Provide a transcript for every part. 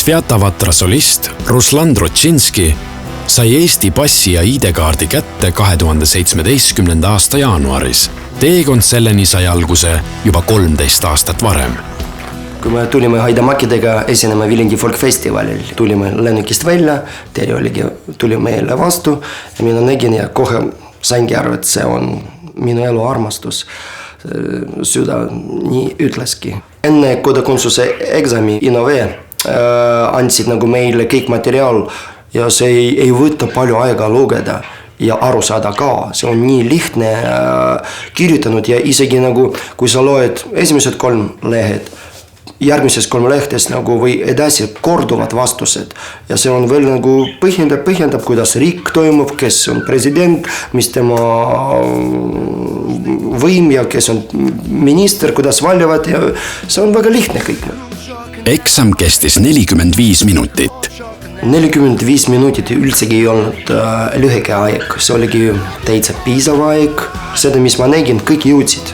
Sviatavatra solist Ruslan Trotšinski sai Eesti passi ja ID-kaardi kätte 2017. aasta jaanuaris. Teekond selleni sai alguse juba 13 aastat varem. Kui me tulime Haidamakidega esinema Viljandi folkfestivalil, tulime lennukist välja, Terje tuli meile vastu ja mina nägin ja kohe saingi aru, et see on minu elu armastus. Süda nii ütleski. Enne kodakondsuse eksami Innove andsid nagu meile kõik materiaal ja see ei võtta palju aega lugeda ja aru saada ka. See on nii lihtne kirjutanud ja isegi nagu kui sa loed esimesed 3 lehed, järgmises 3 lehtes nagu või edasi korduvad vastused ja see on veel nagu põhjendab, kuidas riik toimub, kes on president, mis tema võim ja kes on minister, kuidas valivad ja see on väga lihtne kõik. Eksam kestis 45 minutit. 45 minutit üldsegi ei olnud lühike aeg, see oligi täitsa piisav aeg, seda mis ma nägin, kõik jõudsid.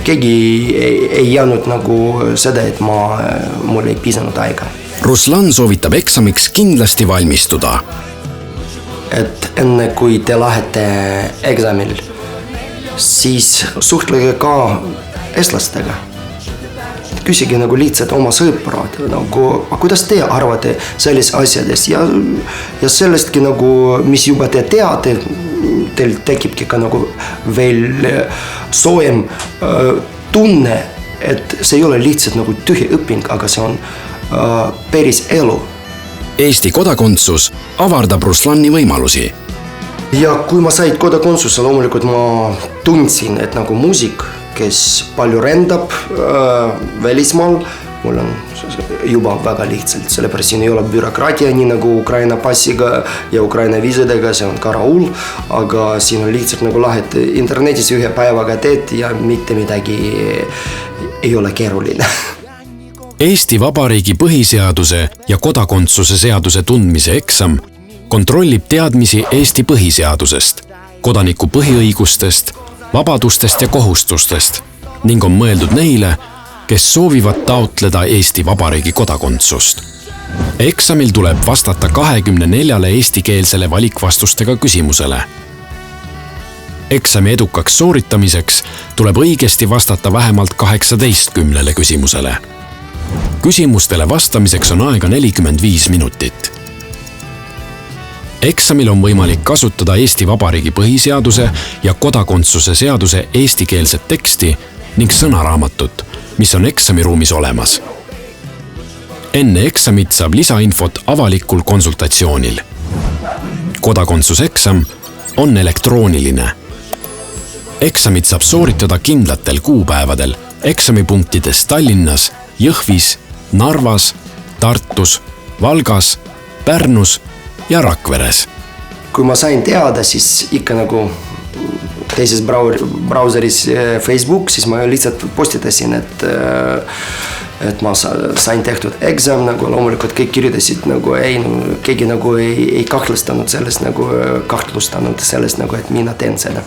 Keegi ei jäänud nagu seda, et mul ei piisanud aega. Ruslan soovitab eksamiks kindlasti valmistuda. Et enne kui te lähete eksamil, siis suhtlege ka eestlastega. Küsige nagu lihtsalt oma sõprad, nagu, kuidas te arvate selles asjades ja sellestki nagu, mis juba te teate, teil tekibki ka nagu veel soojem tunne, et see ei ole lihtsalt nagu tühi õping, aga see on päris elu. Eesti kodakondsus avardab Ruslani võimalusi. Ja kui ma sain kodakondsuse, loomulikult ma tundsin, et nagu muusik, kes palju rendab välismaal, mul on juba väga lihtsalt, sellepärast siin ei ole bürokraatia, nii nagu Ukraina passiga ja Ukraina viisadega, see on karaul, aga siin on lihtsalt nagu lahet internetis ühe päevaga teed ja mitte midagi ei ole keeruline. Eesti Vabariigi põhiseaduse ja kodakondsuse seaduse tundmise eksam kontrollib teadmisi Eesti põhiseadusest, kodaniku põhiõigustest, vabadustest ja kohustustest ning on mõeldud neile, kes soovivad taotleda Eesti Vabariigi kodakondsust. Eksamil tuleb vastata 24 eestikeelsele valikvastustega küsimusele. Eksami edukaks sooritamiseks tuleb õigesti vastata vähemalt 18 küsimusele. Küsimustele vastamiseks on aega 45 minutit. Eksamil on võimalik kasutada Eesti Vabariigi põhiseaduse ja kodakondsuse seaduse eestikeelset teksti ning sõnaraamatut, mis on eksamiruumis olemas. Enne eksamit saab lisainfot avalikul konsultatsioonil. Kodakondsuseksam on elektrooniline. Eksamit saab sooritada kindlatel kuupäevadel eksamipunktides Tallinnas, Jõhvis, Narvas, Tartus, Valgas, Pärnus ja Rakveres. Kui ma sain teada, siis ikka nagu teises brauseris Facebook, siis ma lihtsalt postitasin, et ma sain tehtud eksam, nagu loomulikult kõik kirjutasid, nagu keegi nagu ei kahtlustanud sellest, nagu et mina teen seda.